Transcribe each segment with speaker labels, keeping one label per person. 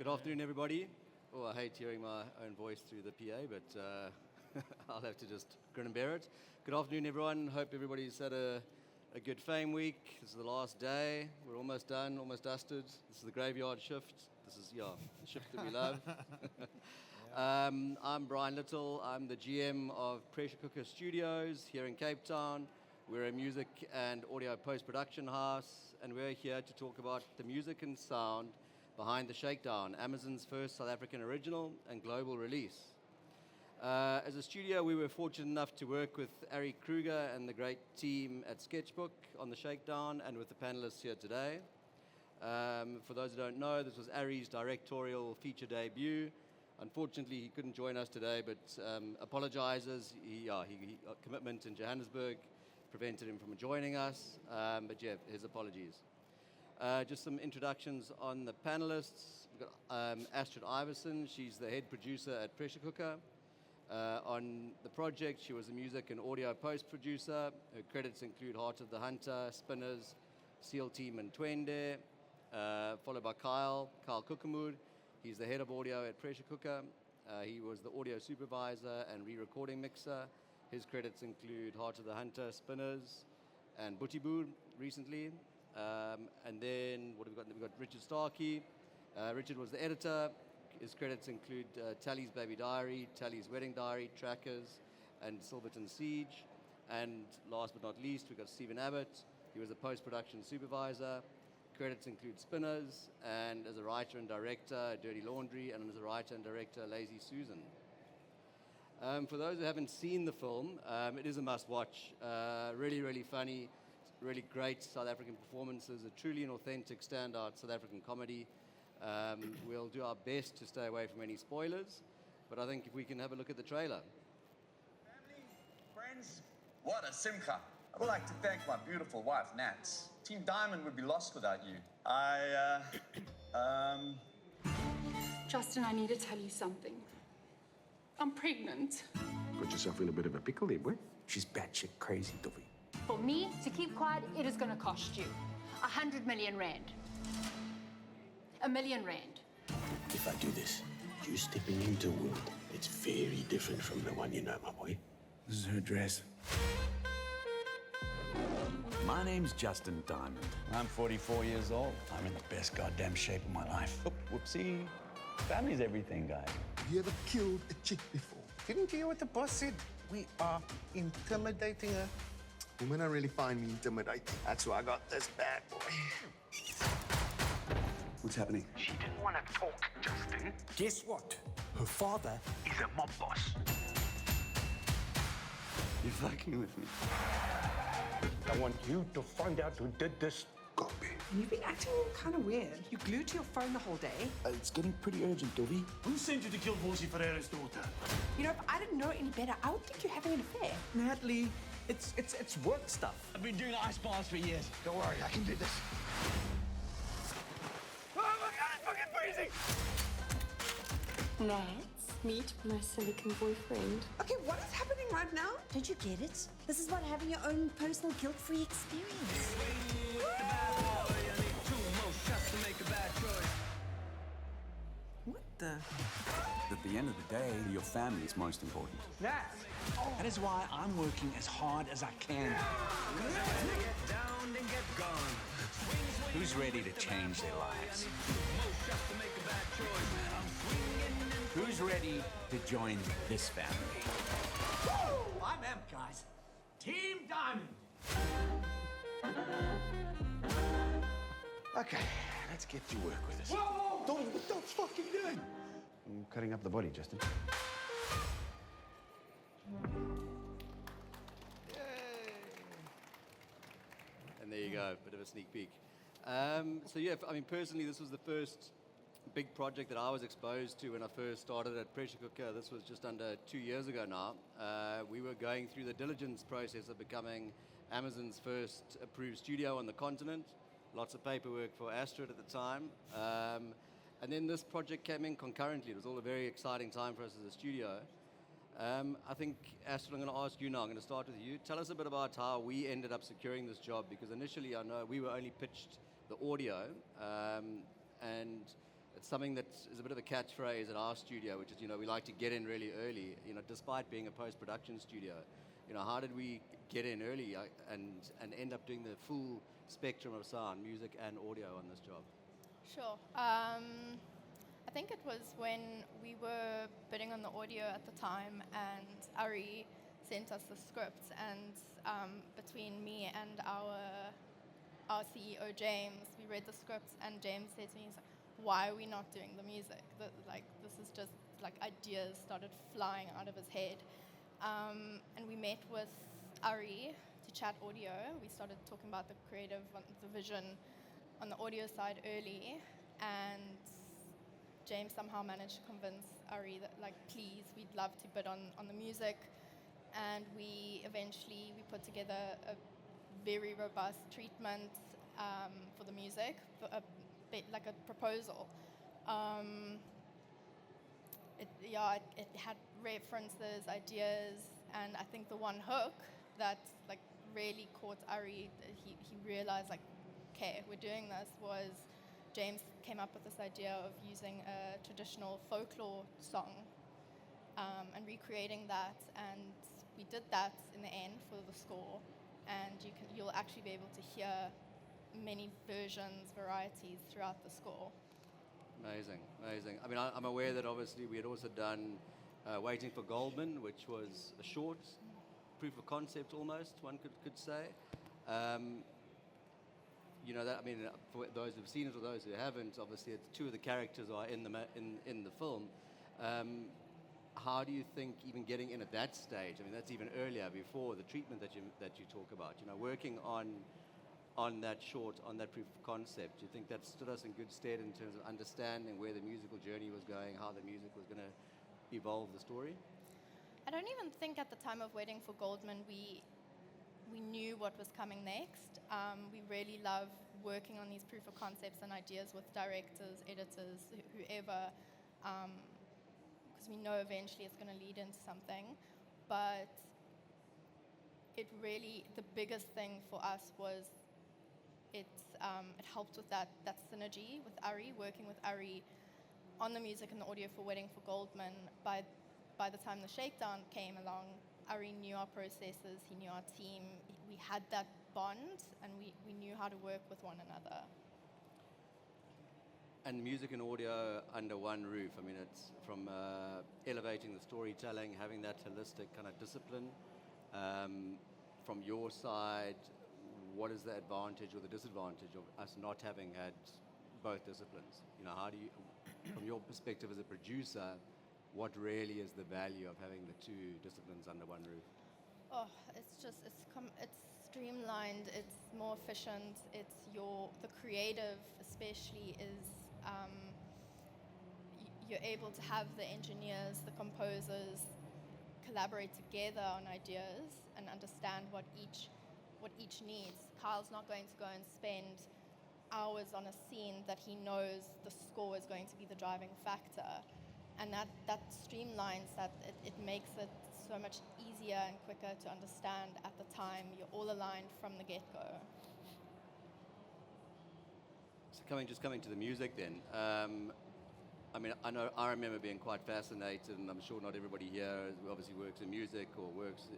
Speaker 1: Good afternoon, everybody. Oh, I hate hearing my own voice through the PA, but I'll have to just grin and bear it. Good afternoon, everyone. Hope everybody's had a good fame week. This is the last day. We're almost done, almost dusted. This is the graveyard shift. This is, the shift that we love. I'm Brian Little. I'm the GM of Pressure Cooker Studios here in Cape Town. We're a music and audio post-production house, and we're here to talk about the music and sound behind the Shakedown, Amazon's first South African original and global release. As a studio, we were fortunate enough to work with Ari Kruger and the great team at Sketchbook on the Shakedown and with the panelists here today. For those who don't know, this was Ari's directorial feature debut. Unfortunately, he couldn't join us today, but apologizes. He commitment in Johannesburg prevented him from joining us, but yeah, his apologies. Just some introductions on the panelists. We've got Astrid Iverson. She's the head producer at Pressure Cooker. On the project, she was a music and audio post-producer. Her credits include Heart of the Hunter, Spinners, SEAL Team, and Twende. Followed by Kyle Koekemoer. He's the head of audio at Pressure Cooker. He was the audio supervisor and re-recording mixer. His credits include Heart of the Hunter, Spinners, and Boer recently. And then what have we got? We've got Richard Starkey. Richard was the editor. His credits include Tally's Baby Diary, Tally's Wedding Diary, Trackers, and Silverton Siege. And last but not least, we've got Stephen Abbott. He was a post-production supervisor. Credits include Spinners, and as a writer and director, Dirty Laundry, and as a writer and director, Lazy Susan. For those who haven't seen the film, it is a must-watch. Really, really funny, really great South African performances, a truly and authentic standout South African comedy. We'll do our best to stay away from any spoilers, but I think if we can have a look at the trailer.
Speaker 2: Family, friends, what a simcha. I would like to thank my beautiful wife, Nats. Team Diamond would be lost without you.
Speaker 3: Justin, I need to tell you something. I'm pregnant.
Speaker 4: Got yourself in a bit of a pickle there, boy. She's batshit crazy, Dovey.
Speaker 5: For me to keep quiet, it is going to cost you 100 million rand. 1 million rand.
Speaker 4: If I do this, you're stepping into a world that's very different from the one you know, my boy.
Speaker 6: This is her dress. My name's Justin Diamond. I'm 44 years old. I'm in the best goddamn shape of my life. Oh, whoopsie. Family's everything, guys.
Speaker 7: Have you ever killed a chick before?
Speaker 8: Didn't you hear what the boss said? We are intimidating her.
Speaker 7: Women don't really find me intimidating. That's why I got this bad boy.
Speaker 4: What's happening?
Speaker 8: She didn't want to talk, Justin.
Speaker 4: Guess what? Her father.
Speaker 8: He's a mob boss.
Speaker 4: You're fucking with me.
Speaker 8: I want you to find out who did this.
Speaker 4: Copy.
Speaker 9: You've been acting kind of weird. You glued to your phone the whole day.
Speaker 4: It's getting pretty urgent, Dovey.
Speaker 6: Who sent you to kill Bosie Ferreira's daughter?
Speaker 9: You know, if I didn't know any better, I would think you're having an affair.
Speaker 6: Natalie, it's work stuff. I've been doing ice bars for years.
Speaker 7: Don't worry, I can do this.
Speaker 6: Oh my God, it's fucking freezing!
Speaker 3: Let's meet my silicon boyfriend.
Speaker 9: Okay, what is happening right now?
Speaker 5: Don't you get it? This is what having your own personal guilt-free experience.
Speaker 9: What the?
Speaker 6: At the end of the day, your family is most important.
Speaker 8: Nats!
Speaker 6: That is why I'm working as hard as I can. Who's ready to change their lives? Who's ready to join this family?
Speaker 8: Woo! I'm amped, guys. Team Diamond!
Speaker 4: Okay, let's get to work with us.
Speaker 8: Whoa!
Speaker 4: Dovey, what the fuck are you doing? I'm cutting up the body, Justin.
Speaker 1: And there you go, bit of a sneak peek. So yeah, I mean, personally, this was the first big project that I was exposed to when I first started at Pressure Cooker. This was just under 2 years ago now. We were going through the diligence process of becoming Amazon's first approved studio on the continent. Lots of paperwork for Astrid at the time. And then this project came in concurrently. It was all a very exciting time for us as a studio. I think, Astrid, I'm going to ask you now. I'm going to start with you. Tell us a bit about how we ended up securing this job, because initially I know we were only pitched the audio, and it's something that is a bit of a catchphrase at our studio, which is, we like to get in really early, despite being a post-production studio. How did we get in early and end up doing the full spectrum of sound, music and audio on this job?
Speaker 10: Sure. I think it was when we were bidding on the audio at the time, and Ari sent us the script, and between me and our CEO James, we read the script, and James said to me, he's like, "Why are we not doing the music? This is just like ideas started flying out of his head." And we met with Ari to chat audio. We started talking about the creative, the vision on the audio side early, and James somehow managed to convince Ari that, please, we'd love to bid on the music. And we put together a very robust treatment for the music, like a proposal. It had references, ideas, and I think the one hook that really caught Ari, he realized okay, we're doing this, was James came up with this idea of using a traditional folklore song and recreating that, and we did that in the end for the score, and you'll actually be able to hear many versions, varieties throughout the score.
Speaker 1: Amazing. I mean, I'm aware that obviously we had also done Waiting for Goldman, which was a short proof of concept almost, one could say. For those who've seen it or those who haven't, obviously two of the characters are in the film. How do you think even getting in at that stage, I mean, that's even earlier, before the treatment that you talk about, working on that short, on that proof of concept, do you think that stood us in good stead in terms of understanding where the musical journey was going, how the music was going to evolve the story?
Speaker 10: I don't even think at the time of Waiting for Goldman we knew what was coming next. We really love working on these proof of concepts and ideas with directors, editors, whoever, because we know eventually it's going to lead into something. But it really, the biggest thing for us was it helped with that synergy with Ari, working with Ari on the music and the audio for Waiting for Goldman. By the time the Shakedown came along, Ari knew our processes, he knew our team, we had that bond, and we knew how to work with one another.
Speaker 1: And music and audio under one roof, I mean, it's from elevating the storytelling, having that holistic kind of discipline. From your side, what is the advantage or the disadvantage of us not having had both disciplines? How do you, from your perspective as a producer, what really is the value of having the two disciplines under one roof?
Speaker 10: Oh, it's streamlined, it's more efficient, the creative especially is, you're able to have the engineers, the composers collaborate together on ideas and understand what each needs. Kyle's not going to go and spend hours on a scene that he knows the score is going to be the driving factor. And that streamlines that, it makes it so much easier and quicker to understand at the time. You're all aligned from the get-go.
Speaker 1: So coming to the music then. I remember being quite fascinated, and I'm sure not everybody here obviously works in music or works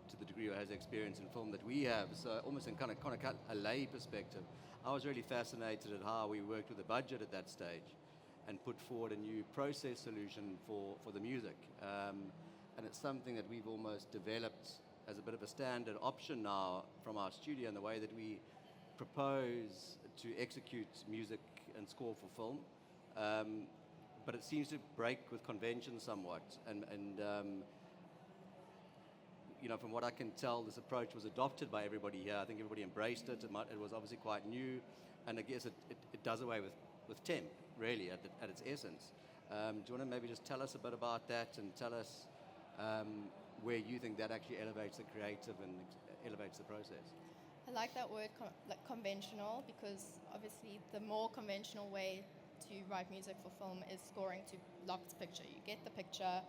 Speaker 1: to the degree or has experience in film that we have. So almost in kind of a lay perspective, I was really fascinated at how we worked with the budget at that stage and put forward a new process solution for the music. And it's something that we've almost developed as a bit of a standard option now from our studio in the way that we propose to execute music and score for film. But it seems to break with convention somewhat. And from what I can tell, this approach was adopted by everybody here. I think everybody embraced it. It was obviously quite new. And I guess it does away with temp, really, at its essence. Do you want to maybe just tell us a bit about that and tell us where you think that actually elevates the creative and elevates the process?
Speaker 10: I like that word, conventional, because obviously the more conventional way to write music for film is scoring to locked picture. You get the picture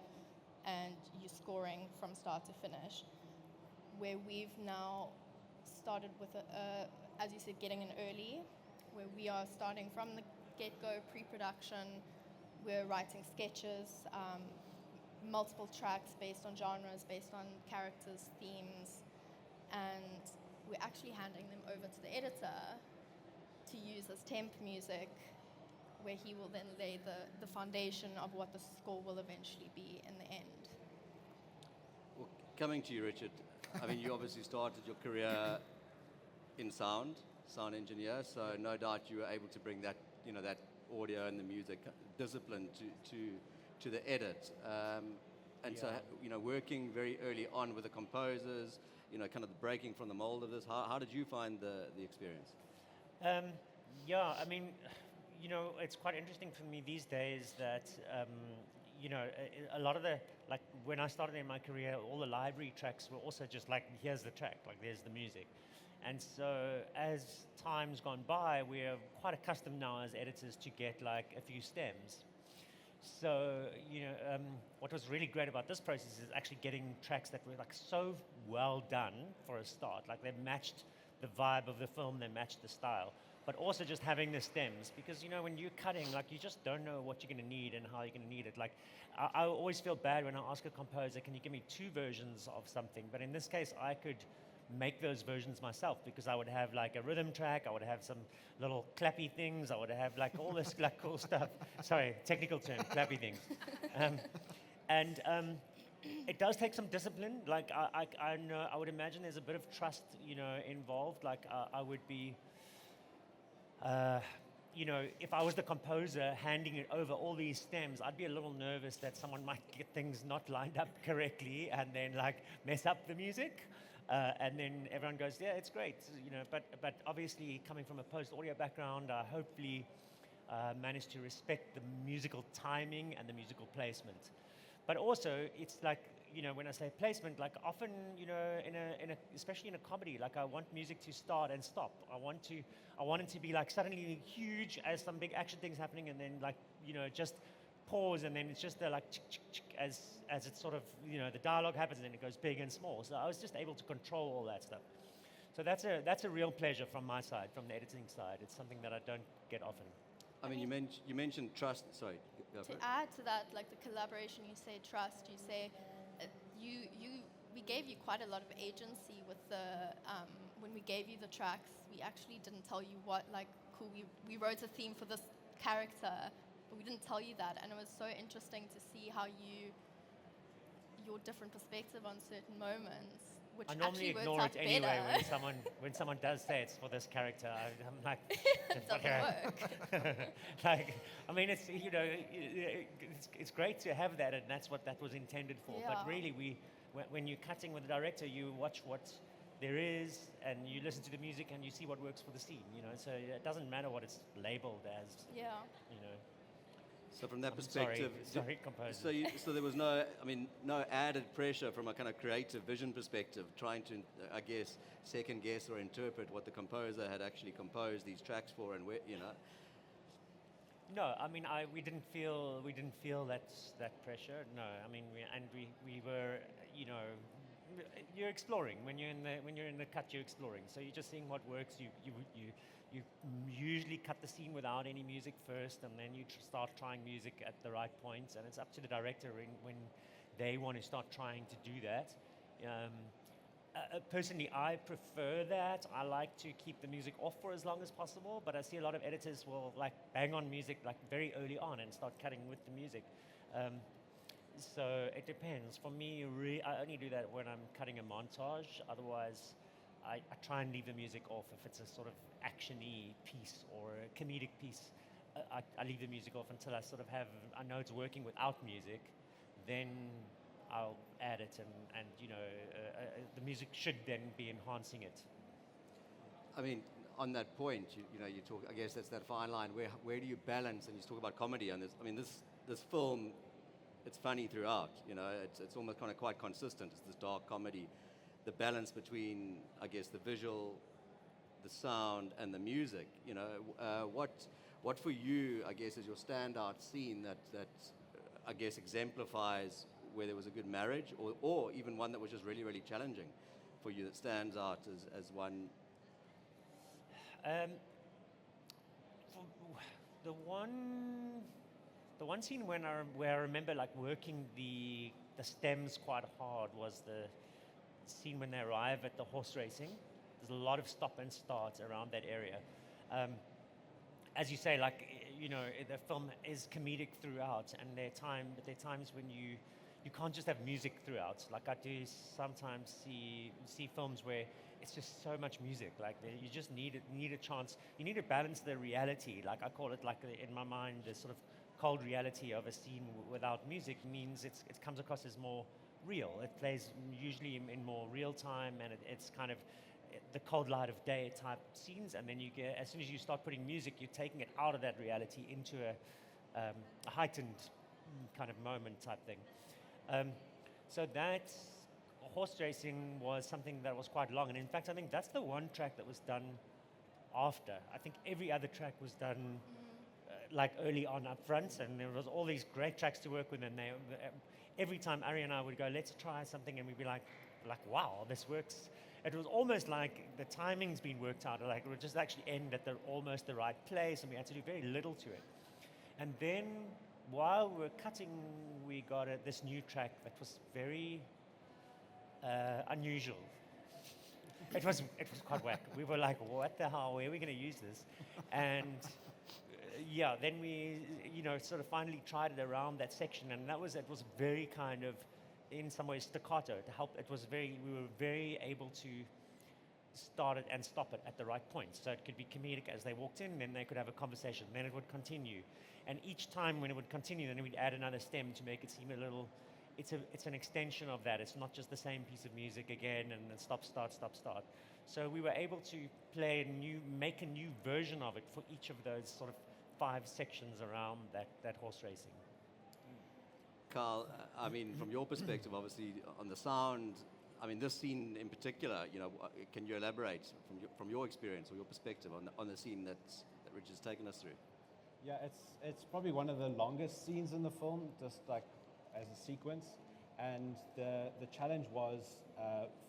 Speaker 10: and you're scoring from start to finish. Where we've now started with, as you said, getting in early, where we are starting from the get-go pre-production, we're writing sketches, multiple tracks based on genres, based on characters, themes, and we're actually handing them over to the editor to use as temp music, where he will then lay the foundation of what the score will eventually be in the end.
Speaker 1: Well, coming to you, Richard, I mean, you obviously started your career in sound engineer, so no doubt you were able to bring that, that audio and the music discipline to the edit. And so, working very early on with the composers, kind of the breaking from the mold of this, how did you find the experience?
Speaker 11: Yeah, I mean, it's quite interesting for me these days that, a lot of like when I started in my career, all the library tracks were also just like, here's the track, like there's the music. And so as time's gone by, we're quite accustomed now as editors to get like a few stems. So, what was really great about this process is actually getting tracks that were like so well done for a start. Like they matched the vibe of the film, they matched the style. But also just having the stems, because when you're cutting, like you just don't know what you're going to need and how you're going to need it. Like I always feel bad when I ask a composer, can you give me 2 versions of something? But in this case, I could make those versions myself, because I would have like a rhythm track, I would have some little clappy things, I would have like all this like cool stuff. Sorry, technical term, clappy things. It does take some discipline. Like I know, I would imagine there's a bit of trust, involved. Like I would be, if I was the composer handing it over all these stems, I'd be a little nervous that someone might get things not lined up correctly and then like mess up the music. And then everyone goes, yeah, it's great, But obviously, coming from a post-audio background, I hopefully managed to respect the musical timing and the musical placement. But also, it's like, when I say placement, like often, especially in a comedy, like I want music to start and stop. I want it to be like suddenly huge as some big action things happening, and then like, just pause, and then it's just like as it's sort of, the dialogue happens, and then it goes big and small. So I was just able to control all that stuff. So that's a real pleasure from my side, from the editing side. It's something that I don't get often.
Speaker 1: I mean, you mentioned trust. Sorry.
Speaker 10: To add to that, like the collaboration, you say trust. You say we gave you quite a lot of agency with the when we gave you the tracks. We actually didn't tell you what, like, cool. We wrote a theme for this character, but we didn't tell you that, and it was so interesting to see how your different perspective on certain moments, which
Speaker 11: I normally
Speaker 10: actually
Speaker 11: ignore
Speaker 10: worked
Speaker 11: it
Speaker 10: out
Speaker 11: anyway
Speaker 10: better.
Speaker 11: when someone does say it's for this character. I'm like,
Speaker 10: it doesn't work.
Speaker 11: Like, I mean, it's it's great to have that, and that's what that was intended for.
Speaker 10: Yeah.
Speaker 11: But really, when you're cutting with the director, you watch what there is, and you listen to the music, and you see what works for the scene. So it doesn't matter what it's labeled as.
Speaker 10: Yeah.
Speaker 1: So from that perspective,
Speaker 11: sorry, composer.
Speaker 1: So there was no added pressure from a kind of creative vision perspective, trying to, I guess, second guess or interpret what the composer had actually composed these tracks for, and where,
Speaker 11: No, I mean, we didn't feel that pressure. No, I mean, we were, you're exploring when you're in the cut. You're exploring, so you're just seeing what works. You usually cut the scene without any music first, and then you start trying music at the right points, and it's up to the director when they want to start trying to do that. Personally, I prefer that. I like to keep the music off for as long as possible, but I see a lot of editors will like bang on music like very early on and start cutting with the music. So it depends. For me, I only do that when I'm cutting a montage. Otherwise, I try and leave the music off. If it's a sort of action-y piece or a comedic piece, I leave the music off until I sort of I know it's working without music. Then I'll add it, and the music should then be enhancing it.
Speaker 1: I mean, on that point, you talk. I guess that's that fine line. Where do you balance? And you talk about comedy on this. I mean, this film, it's funny throughout. It's almost kind of quite consistent. It's this dark comedy. The balance between, I guess, the visual, the sound, and the music. What for you, I guess, is your standout scene that I guess exemplifies where there was a good marriage, or even one that was just really, really challenging for you that stands out as one?
Speaker 11: The one scene where I remember like working the stems quite hard was the scene when they arrive at the horse racing. There's a lot of stop and start around that area. As you say, like, the film is comedic throughout, and there are times when you can't just have music throughout. Like I do sometimes see films where it's just so much music. Like you just need a chance. You need to balance the reality. Like I call it, like in my mind, the sort of cold reality of a scene without music means it comes across as more real. It plays usually in more real time, and it's kind of the cold light of day type scenes. And then you get, as soon as you start putting music, you're taking it out of that reality into a heightened kind of moment type thing. So that horse racing was something that was quite long, and in fact I think that's the one track that was done after. I think every other track was done like early on up front, and there was all these great tracks to work with, and every time Ari and I would go, let's try something, and we'd be like wow, this works. It was almost like the timing's been worked out, like it would just actually end at almost the right place, and we had to do very little to it. And then while we were cutting, we got this new track that was very unusual. It was quite whack. We were like, what the hell, where are we going to use this? And then we, sort of finally tried it around that section, and it was very kind of, in some ways, staccato to help. We were very able to start it and stop it at the right point. So it could be comedic as they walked in, then they could have a conversation, then it would continue. And each time when it would continue, then we'd add another stem to make it seem a little, it's an extension of that. It's not just the same piece of music again and then stop, start, stop, start. So we were able to make a new version of it for each of those sort of 5 sections around that horse racing.
Speaker 1: Carl, I mean, from your perspective, obviously, on the sound, I mean, this scene in particular, can you elaborate from your experience or your perspective on the scene that Richard's taken us through?
Speaker 12: Yeah, it's probably one of the longest scenes in the film, just like as a sequence. And the challenge was,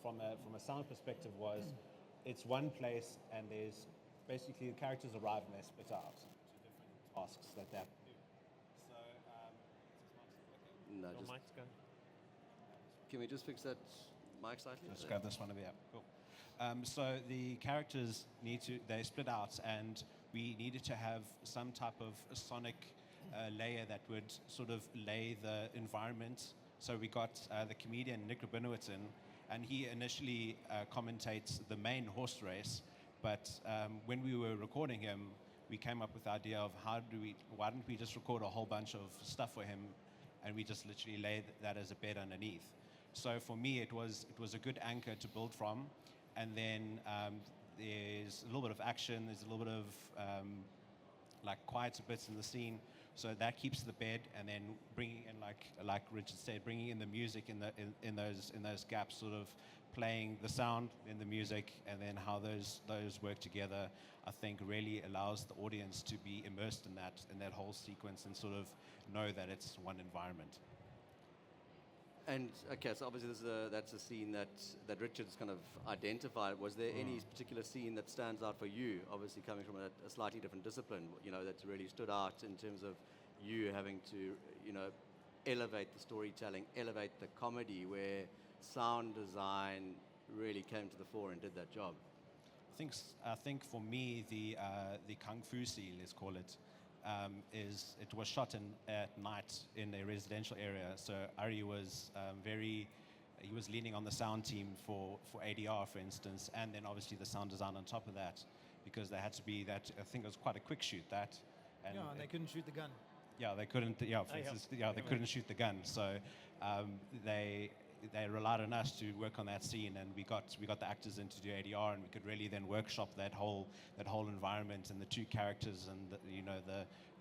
Speaker 12: from a sound perspective, was it's one place, and there's basically the characters arrive and they're split out to different tasks that they have to do. So,
Speaker 1: no,
Speaker 11: Your
Speaker 1: just,
Speaker 11: mic's going.
Speaker 1: can we just fix that mic slightly?
Speaker 12: let's grab this one over here. Cool. So the characters they split out, and we needed to have some type of sonic layer that would sort of lay the environment. So we got the comedian Nick Rabinowitz in, and he initially commentates the main horse race, but when we were recording him, we came up with the idea of why don't we just record a whole bunch of stuff for him, and we just literally lay that as a bed underneath. So for me, it was a good anchor to build from, and then there's a little bit of action, there's a little bit of like quieter bits in the scene, so that keeps the bed, and then bringing in, like Richard said, bringing in the music in those gaps, sort of playing the sound in the music, and then how those work together, I think really allows the audience to be immersed in that whole sequence and sort of know that it's one environment.
Speaker 1: And okay, so obviously that's a scene that Richard's kind of identified. Was there any particular scene that stands out for you? Obviously, coming from a slightly different discipline, that's really stood out in terms of you having to, elevate the storytelling, elevate the comedy, where sound design really came to the fore and did that job.
Speaker 12: I think for me the kung fu scene, let's call it, it was shot at night in a residential area. So Ari was he was leaning on the sound team for ADR, for instance, and then obviously the sound design on top of that, because they had to be that. I think it was quite a quick shoot that. And
Speaker 8: they couldn't shoot the gun.
Speaker 12: Yeah, they couldn't. Yeah, for instance, they couldn't shoot the gun. So they relied on us to work on that scene, and we got the actors in to do ADR, and we could really then workshop that whole environment and the two characters and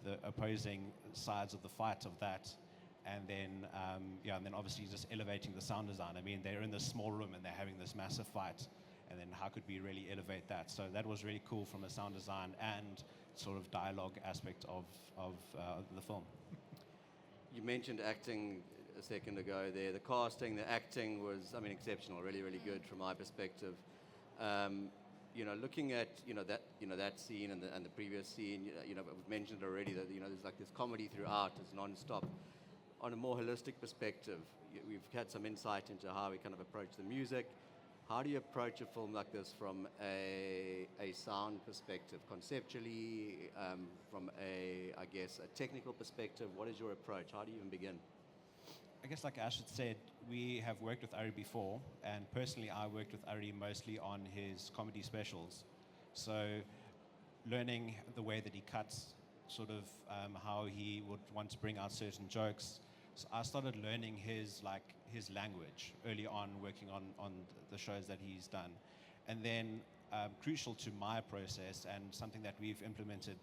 Speaker 12: the opposing sides of the fight of that, and then and then obviously just elevating the sound design. I mean, they're in this small room and they're having this massive fight, and then how could we really elevate that? So that was really cool from a sound design and sort of dialogue aspect of the film.
Speaker 1: You mentioned acting a second ago there. The casting, the acting was, exceptional, really, really good from my perspective. looking at that scene and the previous scene, we've mentioned already that there's like this comedy throughout, it's non-stop. On a more holistic perspective, we've had some insight into how we kind of approach the music. How do you approach a film like this from a sound perspective, conceptually, from a technical perspective? What is your approach? How do you even begin?
Speaker 12: I guess like Astrid said, we have worked with Ari before, and personally I worked with Ari mostly on his comedy specials. So learning the way that he cuts, sort of how he would want to bring out certain jokes. So I started learning his language early on, working on the shows that he's done. And then crucial to my process and something that we've implemented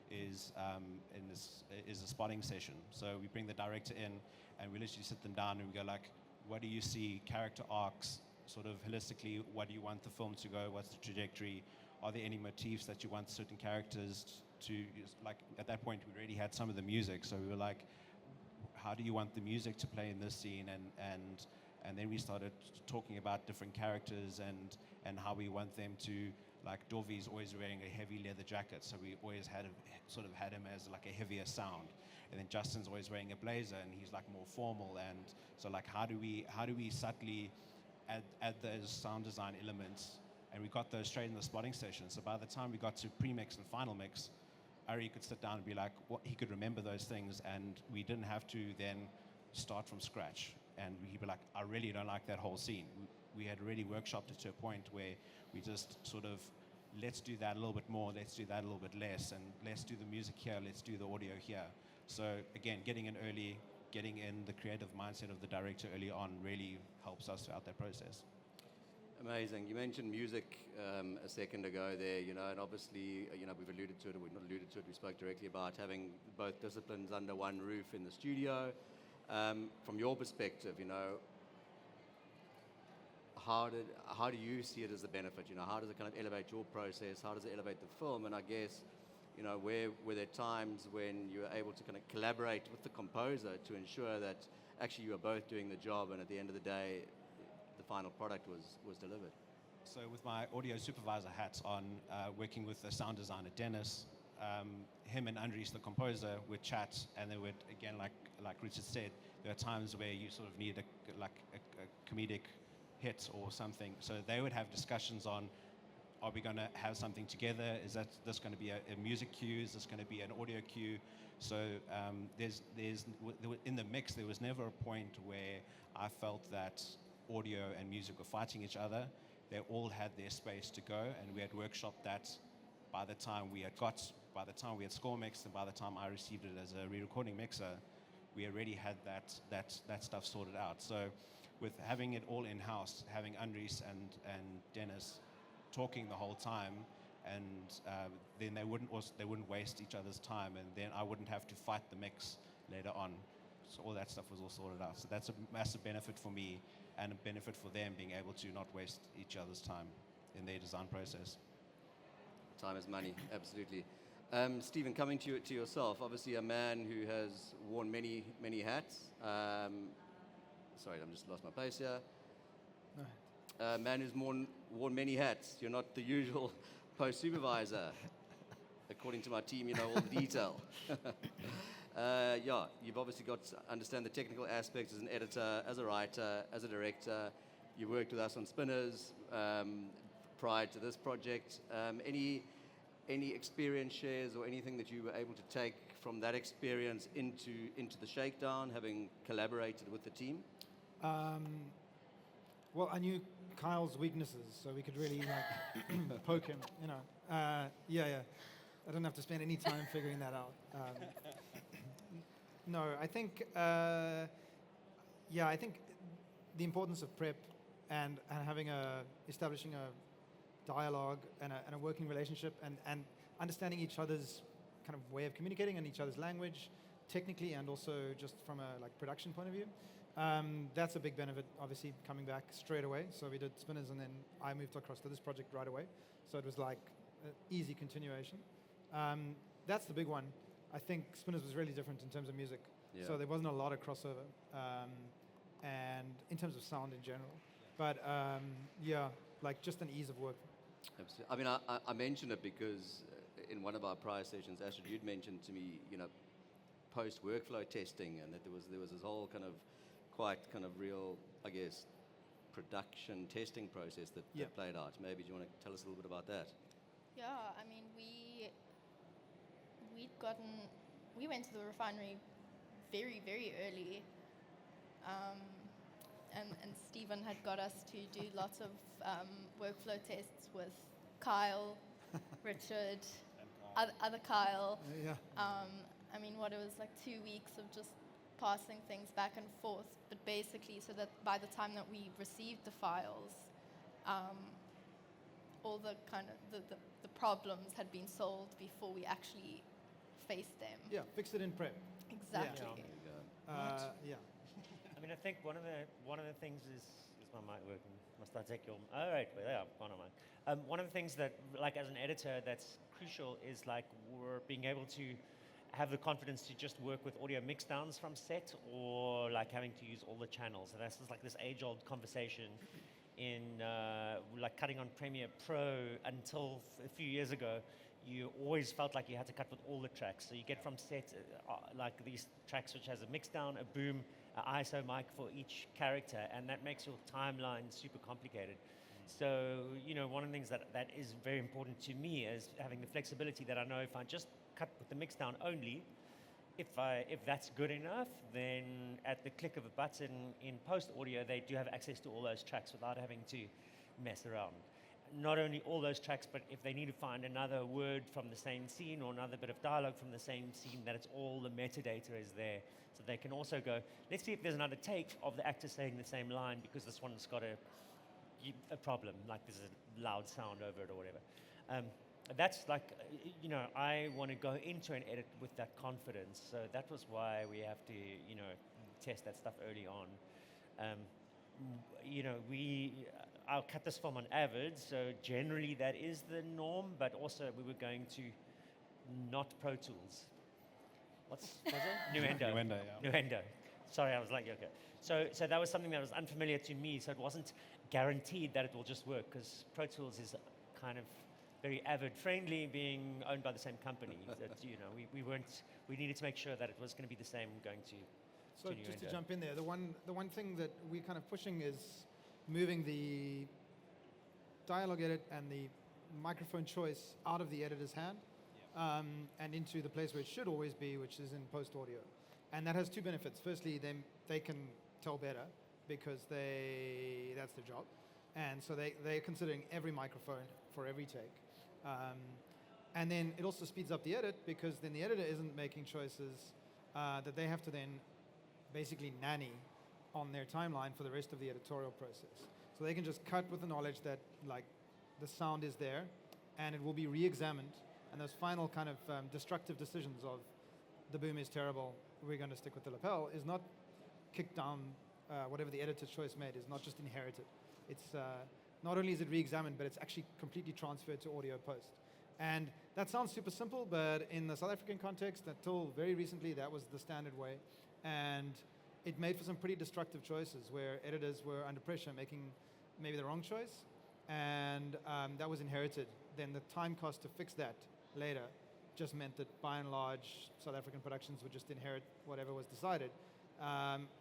Speaker 12: is a spotting session. So we bring the director in and we literally sit them down and we go like, what do you see, character arcs, sort of holistically, what do you want the film to go, what's the trajectory, are there any motifs that you want certain characters to use? Like at that point we already had some of the music, so we were like, how do you want the music to play in this scene? And then we started talking about different characters and how we want them to, like Dorvy's always wearing a heavy leather jacket, so we always had him as like a heavier sound. And then Justin's always wearing a blazer and he's like more formal. And so like how do we subtly add those sound design elements? And we got those straight in the spotting session. So by the time we got to pre-mix and final mix, Ari could sit down and be like, he could remember those things, and we didn't have to then start from scratch. And he'd be like, I really don't like that whole scene. We had already workshopped it to a point where we just sort of, let's do that a little bit more, let's do that a little bit less, and let's do the music here, let's do the audio here. So again, getting in early, getting in the creative mindset of the director early on really helps us throughout that process.
Speaker 1: Amazing. You mentioned music a second ago there, and obviously, we've alluded to it, or we've not alluded to it, we spoke directly about having both disciplines under one roof in the studio. From your perspective, how do you see it as a benefit? How does it kind of elevate your process? How does it elevate the film? And I guess, where were there times when you were able to kind of collaborate with the composer to ensure that actually you were both doing the job, and at the end of the day, the final product was delivered?
Speaker 12: So with my audio supervisor hats on, working with the sound designer Dennis, him and Andries, the composer, would chat, and they would, again, like Richard said, there are times where you sort of need a comedic hit or something. So they would have discussions on, are we going to have something together? Is this going to be a music cue? Is this going to be an audio cue? So in the mix, there was never a point where I felt that audio and music were fighting each other. They all had their space to go, and we had workshopped that by the time we had score mixed, and by the time I received it as a re-recording mixer, we already had that stuff sorted out. So with having it all in-house, having Andries and Dennis talking the whole time, and then they wouldn't waste each other's time, and then I wouldn't have to fight the mix later on. So all that stuff was all sorted out. So that's a massive benefit for me, and a benefit for them, being able to not waste each other's time in their design process.
Speaker 1: Time is money, absolutely. Stephen, coming to yourself, obviously a man who has worn many, many hats. Sorry, I've just lost my place here. A man who's worn many hats. You're not the usual post-supervisor. According to my team, you know all the detail. You've obviously got to understand the technical aspects as an editor, as a writer, as a director. You worked with us on Spinners prior to this project. Any experience shares or anything that you were able to take from that experience into the Shakedown, having collaborated with the team?
Speaker 13: Well, I knew Kyle's weaknesses, so we could really poke him. I don't have to spend any time figuring that out. No, I think the importance of prep and establishing a dialogue and a working relationship and understanding each other's kind of way of communicating and each other's language, technically and also just from a production point of view. That's a big benefit, obviously, coming back straight away. So we did Spinners, and then I moved across to this project right away. So it was like an easy continuation. That's the big one. I think Spinners was really different in terms of music. Yeah. So there wasn't a lot of crossover, and in terms of sound in general. But just an ease of work.
Speaker 1: Absolutely. I mean, I mentioned it because in one of our prior sessions, Astrid, you'd mentioned to me, post workflow testing, and that there was this whole kind of quite kind of real, I guess, production testing process that played out. Maybe do you want to tell us a little bit about that?
Speaker 10: Yeah, I mean, we went to the refinery very, very early, and Stephen had got us to do lots of workflow tests with Kyle, Richard, other Kyle.
Speaker 13: Yeah.
Speaker 10: I mean, it was like 2 weeks of just passing things back and forth, but basically so that by the time that we received the files, all the kind of the problems had been solved before we actually faced them.
Speaker 13: Yeah, fix it in prep.
Speaker 10: Exactly.
Speaker 13: Yeah.
Speaker 11: I mean, I think one of the things is my mic working? Must I take your? All right, well, yeah, on mic. One of the things that, like, as an editor, that's crucial is like we're being able to have the confidence to just work with audio mixdowns from set, or like having to use all the channels. And that's just like this age-old conversation in like cutting on Premiere Pro. Until a few years ago, you always felt like you had to cut with all the tracks. So you get from set like these tracks which has a mixdown, a boom, an ISO mic for each character, and that makes your timeline super complicated. So, one of the things that is very important to me is having the flexibility that I know if I just cut with the mixdown only, if that's good enough, then at the click of a button in post audio, they do have access to all those tracks without having to mess around. Not only all those tracks, but if they need to find another word from the same scene or another bit of dialogue from the same scene, that it's all the metadata is there. So they can also go, let's see if there's another take of the actor saying the same line because this one's got a problem, like there's a loud sound over it or whatever. That's like, I want to go into an edit with that confidence. So that was why we have to, test that stuff early on. I'll cut this film on Avid, so generally that is the norm, but also we were going to not Pro Tools. Was it? Nuendo. Nuendo. Sorry, I was like, okay. So that was something that was unfamiliar to me, so it wasn't guaranteed that it will just work, because Pro Tools is kind of very Avid friendly, being owned by the same company. That, we needed to make sure that it was going to be the same going to
Speaker 13: So
Speaker 11: Nuendo.
Speaker 13: just to jump in there, the one thing that we're kind of pushing is moving the dialogue edit and the microphone choice out of the editor's hand and into the place where it should always be, which is in post audio. And that has two benefits. Firstly, they can tell better because that's their job. And so they're considering every microphone for every take. And then it also speeds up the edit because then the editor isn't making choices that they have to then basically nanny on their timeline for the rest of the editorial process. So they can just cut with the knowledge that like the sound is there and it will be re-examined, and those final kind of destructive decisions of the boom is terrible, we're going to stick with the lapel, is not kicked down. Whatever the editor's choice made is not just inherited. It's not only is it re-examined, but it's actually completely transferred to audio post. And that sounds super simple, but in the South African context, until very recently, that was the standard way. And it made for some pretty destructive choices where editors were under pressure making maybe the wrong choice, and that was inherited. Then the time cost to fix that later just meant that by and large South African productions would just inherit whatever was decided.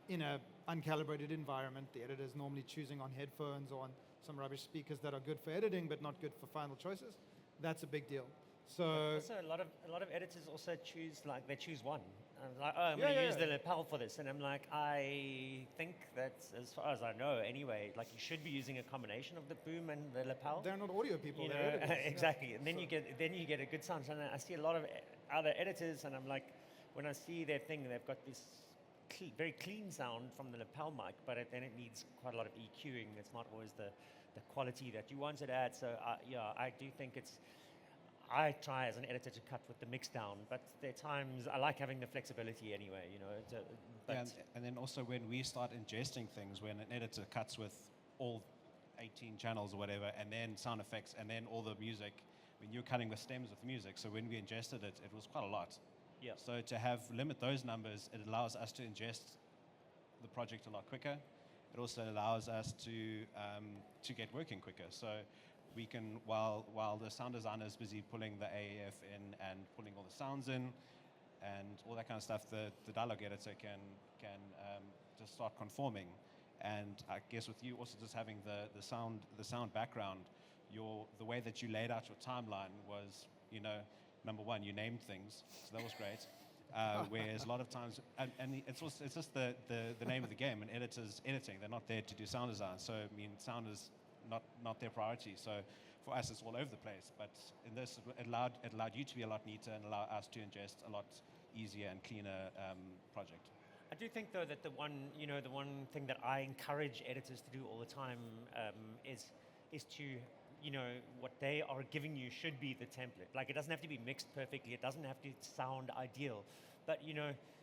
Speaker 13: In an uncalibrated environment, the editor is normally choosing on headphones or on some rubbish speakers that are good for editing but not good for final choices. That's a big deal. So
Speaker 11: also a lot of editors also choose one. Like, I'm going to use the lapel for this, and I'm like, I think that, as far as I know, anyway, like you should be using a combination of the boom and the lapel.
Speaker 13: They're not audio people. They're editors.
Speaker 11: Exactly, and then you get a good sound. And I see a lot of other editors, and I'm like, when I see their thing, they've got this very clean sound from the lapel mic, but then it needs quite a lot of EQing. It's not always the quality that you want it at. So I do think I try as an editor to cut with the mix down, but there are times I like having the flexibility anyway,
Speaker 12: and then also when we start ingesting things, when an editor cuts with all 18 channels or whatever, and then sound effects, and then all the music, when you're cutting with stems with music, so when we ingested it, it was quite a lot.
Speaker 11: Yeah.
Speaker 12: So to limit those numbers, it allows us to ingest the project a lot quicker. It also allows us to get working quicker. So we can, while the sound designer is busy pulling the AAF in and pulling all the sounds in and all that kind of stuff, the dialogue editor can just start conforming. And I guess with you also just having the sound background, the way that you laid out your timeline was, number one, you named things, so that was great. Whereas a lot of times, and it's just the name of the game, and editors editing, they're not there to do sound design. So I mean, sound is not their priority. So for us, it's all over the place. But in this, it allowed you to be a lot neater and allow us to ingest a lot easier and cleaner project.
Speaker 11: I do think, though, that the one thing that I encourage editors to do all the time is to, what they are giving you should be the template. Like, it doesn't have to be mixed perfectly. It doesn't have to sound ideal. But,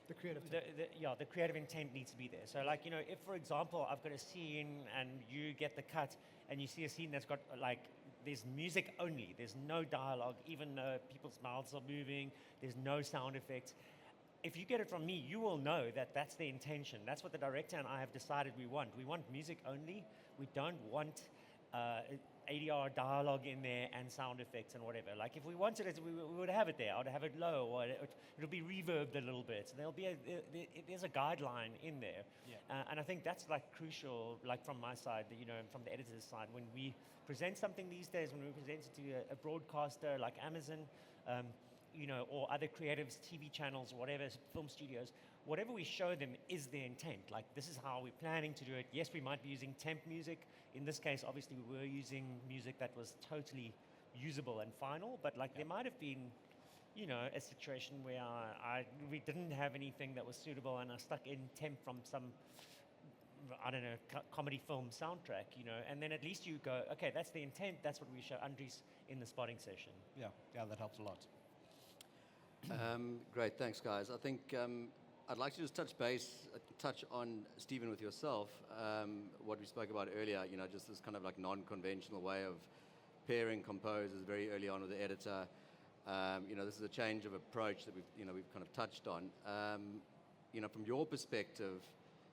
Speaker 13: the creative
Speaker 11: the creative intent needs to be there. So, like, if, for example, I've got a scene and you get the cut and you see a scene that's got, like, there's music only. There's no dialogue, even though people's mouths are moving. There's no sound effects. If you get it from me, you will know that that's the intention. That's what the director and I have decided we want. We want music only. We don't want ADR dialogue in there and sound effects and whatever. Like, if we wanted it, we would have it there. I would have it low, or it'll be reverbed a little bit. There's a guideline in there. Yeah. And I think that's, like, crucial, like, from my side, from the editor's side. When we present something these days, when we present it to a broadcaster like Amazon, or other creatives, TV channels, whatever, film studios, whatever we show them is their intent. Like, this is how we're planning to do it. Yes, we might be using temp music. In this case, obviously, we were using music that was totally usable and final, but, like, there might have been, a situation where we didn't have anything that was suitable and I stuck in temp from some, I don't know, comedy film soundtrack, and then at least you go, okay, that's the intent, that's what we show Andries in the spotting session.
Speaker 12: Yeah, that helps a lot.
Speaker 1: Great, thanks, guys. I think I'd like to just touch on, Stephen, with yourself, what we spoke about earlier, just this kind of like non-conventional way of pairing composers very early on with the editor. This is a change of approach that we've kind of touched on. From your perspective,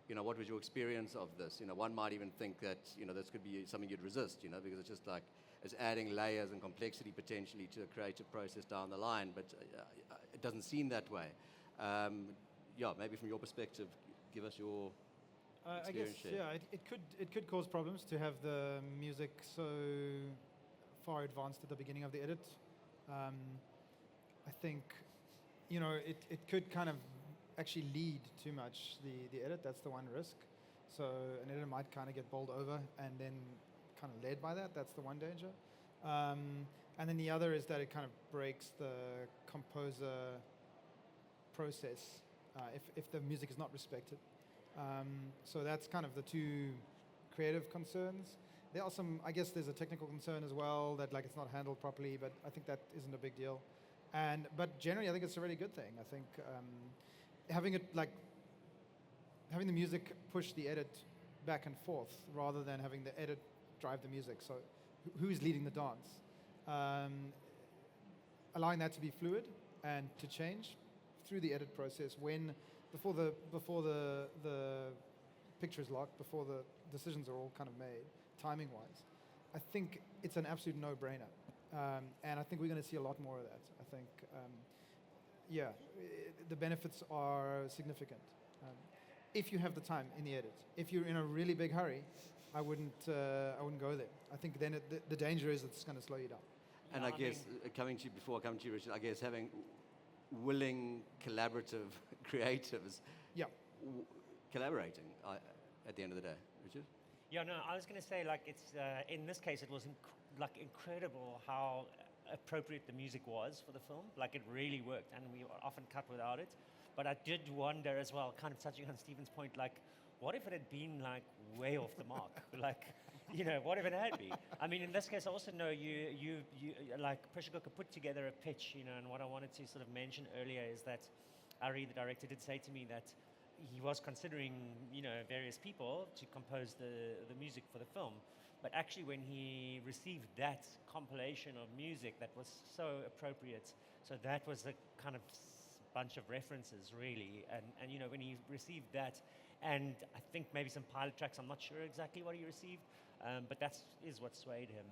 Speaker 1: what was your experience of this? One might even think that, this could be something you'd resist, because it's just like, it's adding layers and complexity potentially to a creative process down the line, but it doesn't seem that way. Maybe from your perspective, give us your experience.
Speaker 13: I guess, it could cause problems to have the music so far advanced at the beginning of the edit. I think, it could kind of actually lead too much the edit. That's the one risk. So an editor might kind of get bowled over and then kind of led by that. That's the one danger. And then the other is that it kind of breaks the composer process if the music is not respected. So that's kind of the two creative concerns. There are some, I guess there's a technical concern as well, that, like, it's not handled properly, but I think that isn't a big deal. But generally, I think it's a really good thing. I think having the music push the edit back and forth rather than having the edit drive the music. So who's leading the dance? Allowing that to be fluid and to change through the edit process before the picture is locked, before the decisions are all kind of made, timing-wise. I think it's an absolute no-brainer. And I think we're going to see a lot more of that. I think, the benefits are significant. If you have the time in the edit. If you're in a really big hurry, I wouldn't go there. I think then the danger is it's going to slow you down.
Speaker 1: And I guess, coming to you, Richard, I guess having willing, collaborative creatives collaborating at the end of the day. Richard?
Speaker 11: Yeah, no, I was going to say, like, it's in this case, it was incredible how appropriate the music was for the film. Like, it really worked, and we often cut without it. But I did wonder as well, kind of touching on Stephen's point, like, what if it had been, like, way off the mark? Like, what if it had been? I mean, in this case, I also know you like, Pressure Cooker put together a pitch, and what I wanted to sort of mention earlier is that Ari, the director, did say to me that he was considering, various people to compose the music for the film. But actually, when he received that compilation of music that was so appropriate, so that was a kind of bunch of references, really. And when he received that, and I think maybe some pilot tracks, I'm not sure exactly what he received, but that is what swayed him.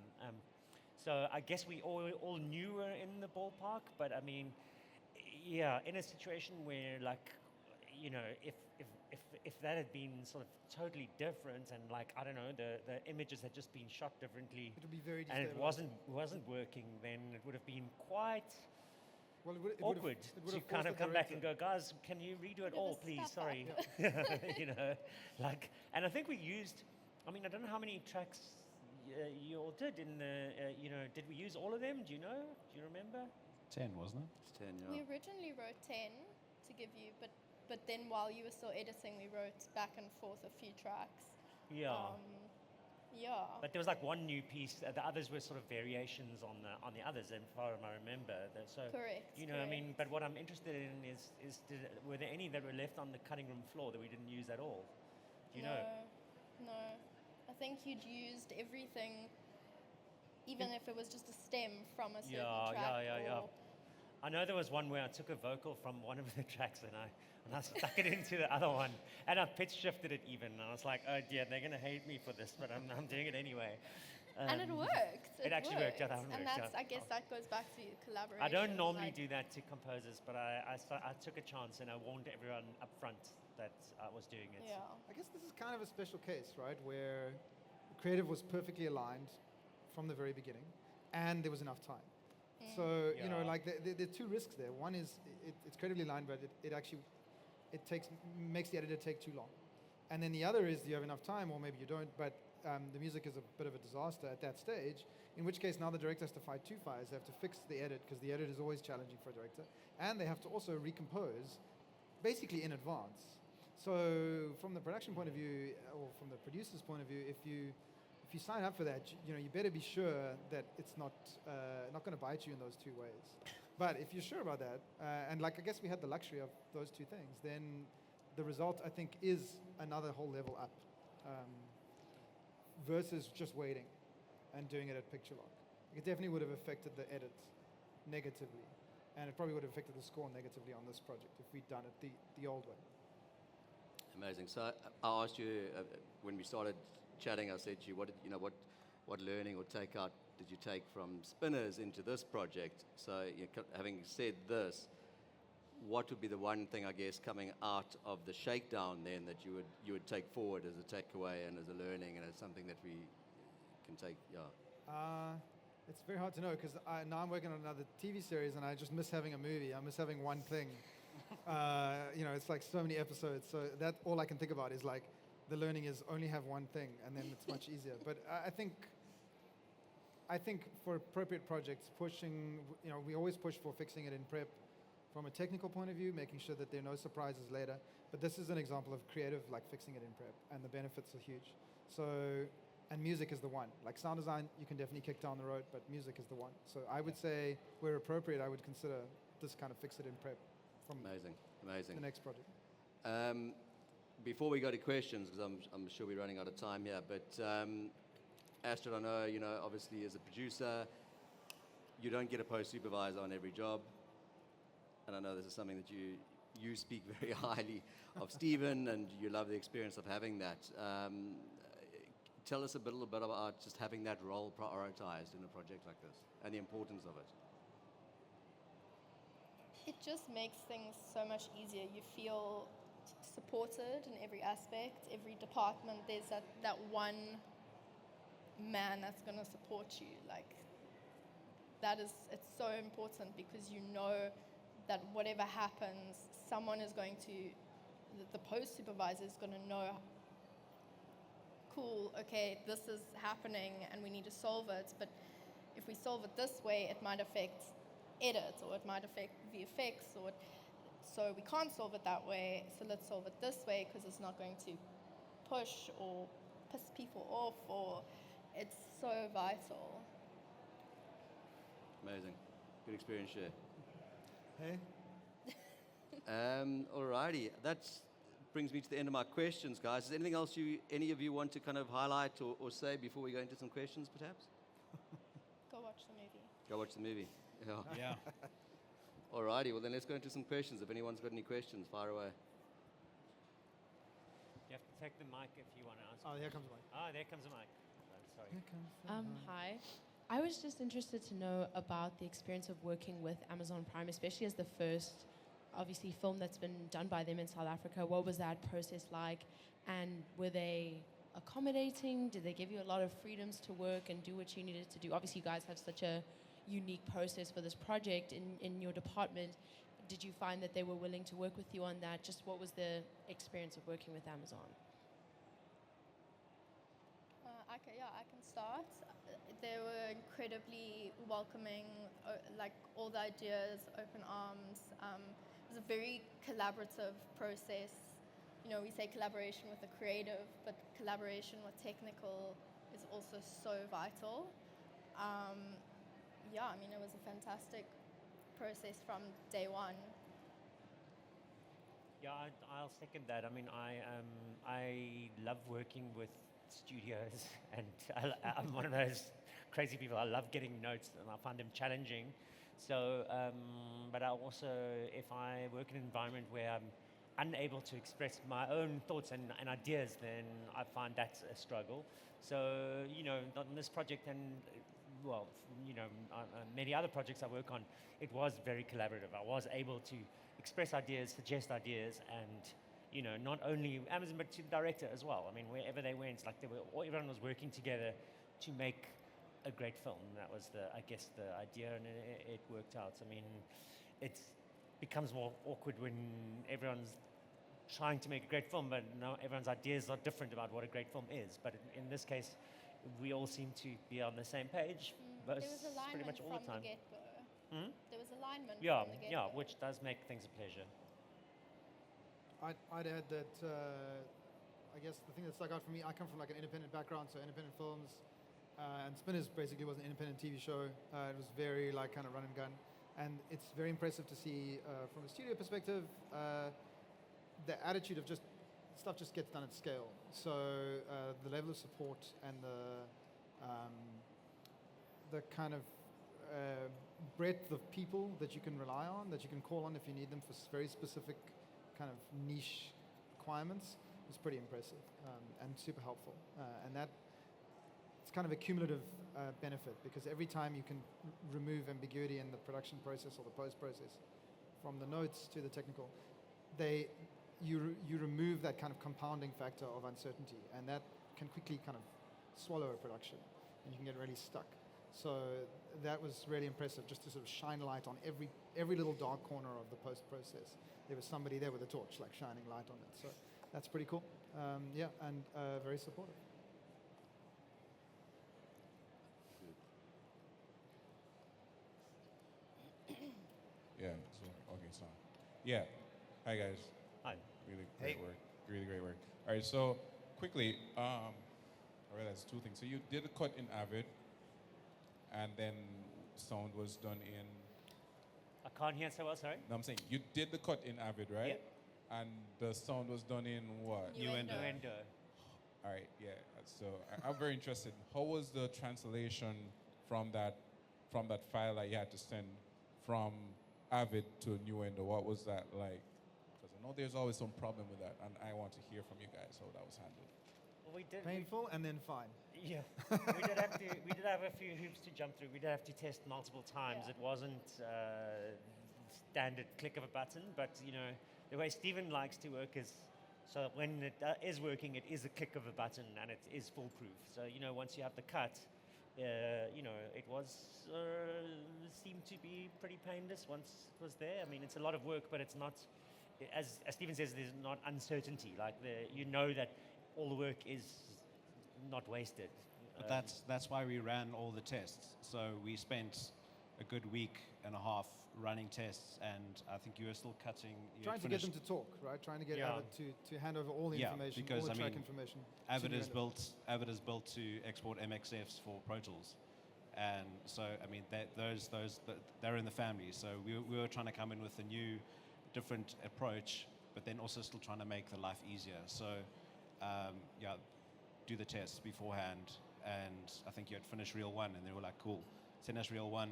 Speaker 11: So I guess we all knew we're in the ballpark, but I mean, yeah, in a situation where like, you know, if that had been sort of totally different and like, I don't know, the images had just been shot differently,
Speaker 13: It would be very
Speaker 11: and it
Speaker 13: destabilizing.
Speaker 11: wasn't working, then it would have been quite
Speaker 13: Well, it would have-
Speaker 11: awkward
Speaker 13: it would
Speaker 11: to
Speaker 13: have
Speaker 11: kind
Speaker 13: forced
Speaker 11: of
Speaker 13: the
Speaker 11: come back and
Speaker 13: director.
Speaker 11: go, guys, can you redo it
Speaker 10: Bit of a
Speaker 11: all, please?
Speaker 10: stuff up.
Speaker 11: Sorry, you know, like, and I think we used. I mean, I don't know how many tracks you all did in the. You know, did we use all of them? Do you know? Do you remember?
Speaker 12: 10, wasn't it?
Speaker 1: It's 10,
Speaker 10: We
Speaker 1: yeah.
Speaker 10: originally wrote 10 to give you, but then while you were still editing, we wrote back and forth a few tracks.
Speaker 11: Yeah.
Speaker 10: Yeah.
Speaker 11: But there was like one new piece. The others were sort of variations on the others, and far as I remember. So
Speaker 10: Correct,
Speaker 11: you know, I mean, but what I'm interested in is were there any that were left on the cutting room floor that we didn't use at all? Do you know?
Speaker 10: No. I think you'd used everything, even if it was just a stem from a certain track.
Speaker 11: Yeah.
Speaker 10: or-
Speaker 11: I know there was one where I took a vocal from one of the tracks and I stuck it into the other one, and I pitch shifted it even. And I was like, oh dear, they're gonna hate me for this, but I'm doing it anyway.
Speaker 10: and it worked.
Speaker 11: It actually worked. Yeah, that one
Speaker 10: and
Speaker 11: worked,
Speaker 10: that's,
Speaker 11: yeah.
Speaker 10: I guess that goes back to collaboration.
Speaker 11: I don't normally
Speaker 10: like-
Speaker 11: do that to composers, but I took a chance and I warned everyone up front that I was doing it.
Speaker 10: Yeah.
Speaker 13: I guess this is kind of a special case, right? Where the creative was perfectly aligned from the very beginning, and there was enough time. So, you know,
Speaker 11: Yeah.
Speaker 13: like there are two risks there. One is it's creatively aligned, but it actually makes the editor take too long. And then the other is you have enough time, or maybe you don't, but the music is a bit of a disaster at that stage, in which case now the director has to fight two fires. They have to fix the edit, because the edit is always challenging for a director, and they have to also recompose basically in advance. So from the production point of view, or from the producer's point of view, if you sign up for that, you know, you better be sure that it's not going to bite you in those two ways. But if you're sure about that, and like I guess we had the luxury of those two things, then the result I think is another whole level up, versus just waiting and doing it at picture lock. It definitely would have affected the edit negatively, and it probably would have affected the score negatively on this project if we'd done it the old way.
Speaker 1: Amazing. So I asked you when we started chatting. I said to you, what learning or takeout did you take from Spinners into this project? So having said this, what would be the one thing, I guess, coming out of the Shakedown then that you would take forward as a takeaway and as a learning and as something that we can take? Yeah.
Speaker 13: It's very hard to know, because now I'm working on another TV series and I just miss having a movie. I miss having one thing. You know, it's like so many episodes. So that all I can think about is like the learning is only have one thing, and then it's much easier. But I think for appropriate projects, pushing, you know, we always push for fixing it in prep from a technical point of view, making sure that there are no surprises later. But this is an example of creative, like fixing it in prep, and the benefits are huge. So, and music is the one. Like sound design, you can definitely kick down the road, but music is the one. So I would say, where appropriate, I would consider this kind of fix it in prep from
Speaker 1: Amazing.
Speaker 13: the next project.
Speaker 1: Before we go to questions, because I'm sure we're running out of time here, but Astrid, I know, you know, obviously as a producer, you don't get a post-supervisor on every job. And I know this is something that you speak very highly of Stephen, and you love the experience of having that. Tell us a little bit about just having that role prioritized in a project like this, and the importance of it.
Speaker 10: It just makes things so much easier. You feel supported in every aspect, every department. There's that one man that's going to support you. Like, it's so important, because you know that whatever happens, someone is going to, the post supervisor is going to know, cool, okay, this is happening and we need to solve it, but if we solve it this way, it might affect edit, or it might affect VFX, so we can't solve it that way, so let's solve it this way, because it's not going to push or piss people off, or it's so vital.
Speaker 1: Amazing. Good experience, share.
Speaker 13: Hey?
Speaker 1: Alrighty, that brings me to the end of my questions, guys. Is there anything else any of you want to kind of highlight or say before we go into some questions, perhaps?
Speaker 10: Go watch the movie.
Speaker 1: Go watch the movie.
Speaker 12: Yeah.
Speaker 1: Alrighty, well then let's go into some questions. If anyone's got any questions, fire away.
Speaker 11: You have to take the mic if you want to answer.
Speaker 13: Oh, here comes the mic.
Speaker 11: Ah, there comes the mic. Oh, sorry.
Speaker 13: Here comes the mic.
Speaker 14: Hi. I was just interested to know about the experience of working with Amazon Prime, especially as the first, obviously, film that's been done by them in South Africa. What was that process like? And were they accommodating? Did they give you a lot of freedoms to work and do what you needed to do? Obviously, you guys have such a unique process for this project in your department. Did you find that they were willing to work with you on that? Just what was the experience of working with Amazon?
Speaker 10: I can start. They were incredibly welcoming, like all the ideas, open arms. It was a very collaborative process. You know, we say collaboration with the creative, but collaboration with technical is also so vital. It was a fantastic process from day one.
Speaker 11: Yeah, I'll second that. I mean, I love working with studios, and I'm one of those crazy people. I love getting notes, and I find them challenging. So, but I also, if I work in an environment where I'm unable to express my own thoughts and ideas, then I find that's a struggle. So, on this project and, many other projects I work on, it was very collaborative. I was able to express ideas, suggest ideas, and, not only Amazon, but to the director as well. I mean, wherever they went, like everyone was working together to make a great film. That was the idea, and it worked out. I mean, it becomes more awkward when everyone's trying to make a great film, but now everyone's ideas are different about what a great film is. But in this case, we all seem to be on the same page.
Speaker 10: There was alignment
Speaker 11: pretty much all
Speaker 10: from
Speaker 11: the time.
Speaker 10: the get-go. There was alignment from the get-go.
Speaker 11: Yeah, which does make things a pleasure.
Speaker 13: I'd add that I guess the thing that stuck out for me, I come from like an independent background, so independent films, and Spinners basically was an independent TV show. It was very like kind of run and gun, and it's very impressive to see from a studio perspective the attitude of just stuff just gets done at scale. So the level of support and the kind of breadth of people that you can rely on, that you can call on if you need them for very specific kind of niche requirements is pretty impressive and super helpful. And that it's kind of a cumulative benefit, because every time you can remove ambiguity in the production process or the post process, from the notes to the technical, you remove that kind of compounding factor of uncertainty, and that can quickly kind of swallow a production, and you can get really stuck. So that was really impressive, just to sort of shine light on every little dark corner of the post process. There was somebody there with a torch, like shining light on it. So that's pretty cool. And very supportive.
Speaker 15: Yeah. Hi guys.
Speaker 11: Hi.
Speaker 15: Really great work. Really great work. All right. So quickly, I realized two things. So you did a cut in Avid, and then sound was done in.
Speaker 11: I can't hear so well. Sorry.
Speaker 15: No, I'm saying you did the cut in Avid, right?
Speaker 11: Yeah.
Speaker 15: And the sound was done in what?
Speaker 11: Nuendo.
Speaker 15: All right. Yeah. So I'm very interested. How was the translation from that file that you had to send from Avid to Nuendo? What was that like? Because I know there's always some problem with that, and I want to hear from you guys how that was handled.
Speaker 11: Well, we did.
Speaker 13: Painful and then fine.
Speaker 11: Yeah, we did have a few hoops to jump through. We did have to test multiple times.
Speaker 10: Yeah.
Speaker 11: It wasn't standard click of a button, but the way Stephen likes to work is so when it is working, it is a click of a button and it is foolproof. So once you have the cut, it was seemed to be pretty painless once it was there. I mean, it's a lot of work, but it's not, as Stephen says, there's not uncertainty. Like that all the work is not wasted.
Speaker 12: But that's why we ran all the tests. So we spent a good week and a half running tests, and I think you were still cutting.
Speaker 13: Trying to get them to talk, right? Trying to get Abbott to hand over all the information,
Speaker 12: because,
Speaker 13: all the track information.
Speaker 12: Abbott is built to export MXFs for Pro Tools, and so I mean they're in the family. So we were trying to come in with a new, different approach, but then also still trying to make the life easier. So do the tests beforehand, and I think you had finished reel 1, and they were like, cool, send us reel 1.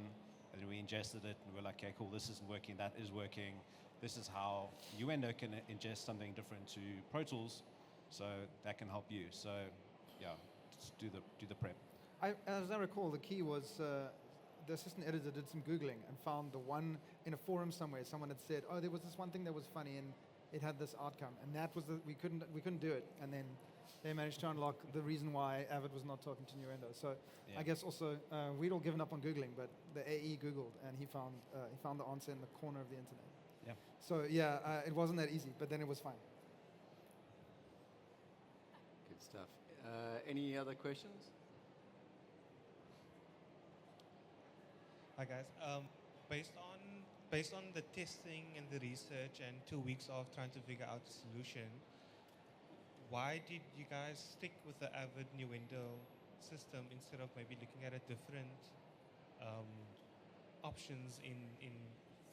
Speaker 12: And then we ingested it, and we were like, okay, cool, this isn't working, that is working. This is how Nuendo can ingest something different to Pro Tools, so that can help you. So, yeah, just do the prep.
Speaker 13: As I recall, the key was the assistant editor did some Googling and found the one in a forum somewhere. Someone had said, oh, there was this one thing that was funny and it had this outcome. And that was we couldn't do it. And then they managed to unlock the reason why Abbott was not talking to Nuendo. So I guess also we'd all given up on Googling, but the AE Googled and he found the answer in the corner of the internet.
Speaker 12: Yeah.
Speaker 13: So it wasn't that easy, but then it was fine.
Speaker 1: Good stuff. Any other questions?
Speaker 16: Hi guys. Based on the testing and the research and 2 weeks of trying to figure out the solution, why did you guys stick with the Avid Nuendo system instead of maybe looking at a different options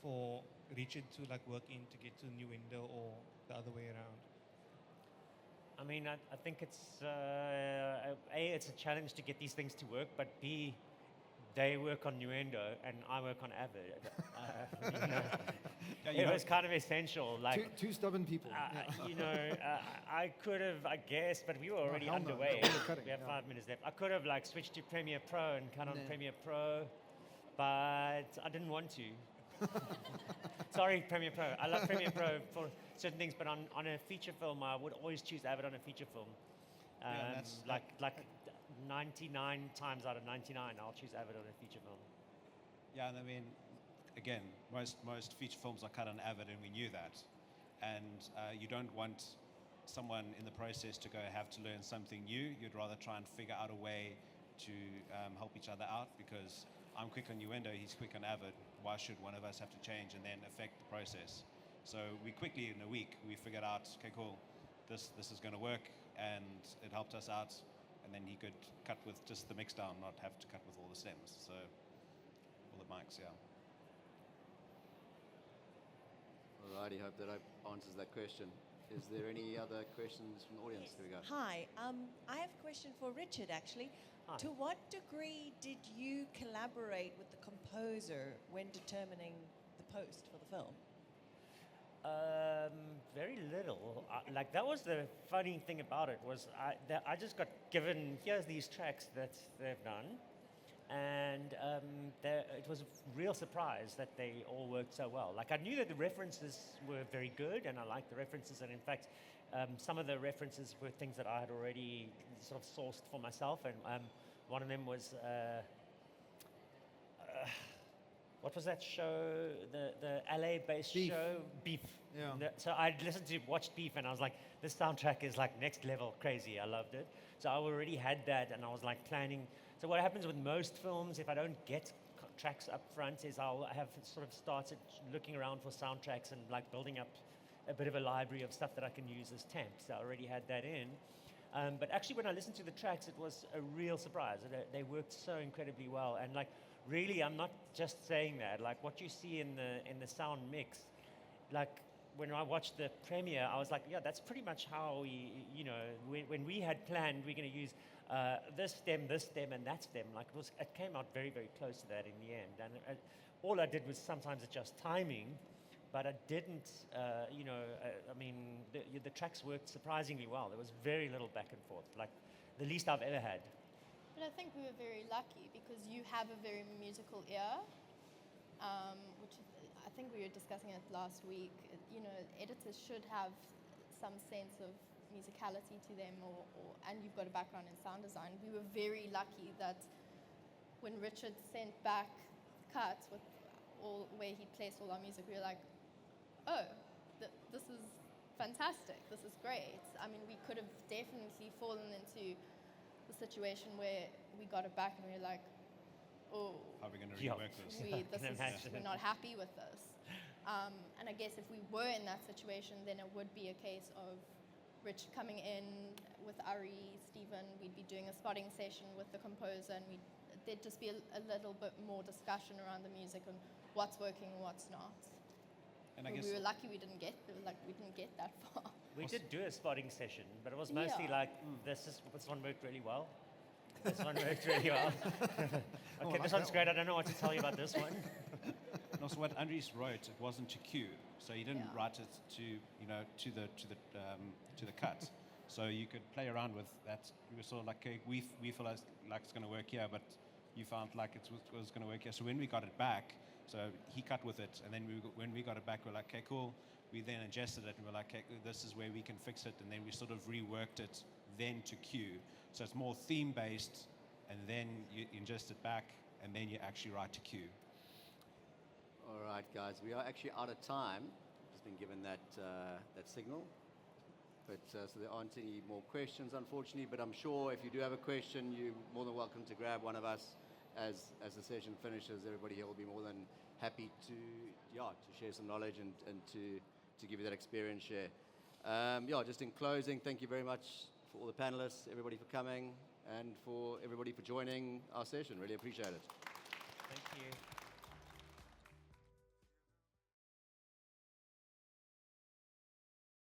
Speaker 16: for Richard to like work in to get to Nuendo or the other way around?
Speaker 11: I mean, I think it's it's a challenge to get these things to work, but B, they work on Nuendo and I work on Avid. It was kind of essential. Like
Speaker 13: two stubborn people.
Speaker 11: I could have, I guess, but we were already underway. We have 5 minutes left. I could have like switched to Premiere Pro and cut on Premiere Pro, but I didn't want to. Sorry, Premiere Pro. I love Premiere Pro for certain things, but on a feature film, I would always choose Avid on a feature film. Like 99 times out of 99, I'll choose Avid on a feature film.
Speaker 12: Yeah, and I mean, again, most feature films are cut on Avid, and we knew that. And you don't want someone in the process to have to learn something new. You'd rather try and figure out a way to help each other out, because I'm quick on Nuendo, he's quick on Avid. Why should one of us have to change and then affect the process? So we quickly, in a week, we figured out, okay, cool, this is going to work, and it helped us out. And then he could cut with just the mix down, not have to cut with all the stems. So all the mics, yeah.
Speaker 1: Alrighty, hope that answers that question. Is there any other questions from the audience? Here we go.
Speaker 17: Hi, I have a question for Richard, actually.
Speaker 11: Hi.
Speaker 17: To what degree did you collaborate with the composer when determining the post for the film?
Speaker 11: Very little. Like that was the funny thing about it was I just got given, here's these tracks that they've done, and it was a real surprise that they all worked so well. Like I knew that the references were very good, and I liked the references, and in fact, some of the references were things that I had already sort of sourced for myself, and one of them was. What was that show? The LA-based show, Beef.
Speaker 13: Yeah.
Speaker 11: So I watched Beef, and I was like, this soundtrack is like next level crazy. I loved it. So I already had that, and I was like planning. So what happens with most films, if I don't get tracks up front, is I'll have sort of started looking around for soundtracks and like building up a bit of a library of stuff that I can use as temps. So I already had that in. But actually, when I listened to the tracks, it was a real surprise. They worked so incredibly well, and like. Really, I'm not just saying that. Like what you see in the sound mix, like when I watched the premiere, I was like, yeah, that's pretty much how when we had planned, we're going to use this stem, and that stem. Like it came out very, very close to that in the end. And all I did was sometimes adjust timing, but I didn't. The tracks worked surprisingly well. There was very little back and forth, like the least I've ever had.
Speaker 10: But I think we were very lucky because you have a very musical ear, which I think we were discussing it last week. Editors should have some sense of musicality to them, and you've got a background in sound design. We were very lucky that when Richard sent back cuts with where he placed all our music, we were like, oh, this is fantastic. This is great. I mean, we could have definitely fallen into the situation where we got it back and we were like, oh,
Speaker 12: how are we going to rework this?
Speaker 10: We're not happy with this. And I guess if we were in that situation, then it would be a case of Rich coming in with Ari, Stephen, we'd be doing a spotting session with the composer, and there'd just be a little bit more discussion around the music and what's working and what's not.
Speaker 12: And I
Speaker 10: we
Speaker 12: guess
Speaker 10: were lucky we didn't get that far.
Speaker 11: We did do a spotting session, but it was mostly like, this one worked really well. This one worked really well. Okay, this one's great. I don't know what to tell you about this one.
Speaker 12: And also, what Andries wrote, it wasn't to cue, so he didn't write it to the cut. So you could play around with that. We were sort of like, okay, we feel like it's going to work here, but you found like it was going to work here. So when we got it back, so he cut with it, and then when we got it back, we're like, okay, cool. We then adjusted it, and we're like, okay, this is where we can fix it, and then we sort of reworked it then to cue. So it's more theme-based, and then you ingest it back, and then you actually write to cue.
Speaker 1: All right, guys, we are actually out of time. Just been given that signal. But so there aren't any more questions, unfortunately. But I'm sure if you do have a question, you're more than welcome to grab one of us as the session finishes. Everybody here will be more than happy to share some knowledge and to give you that experience share. Just in closing, thank you very much for all the panelists, everybody for coming, and for everybody for joining our session. Really appreciate it.
Speaker 11: Thank you.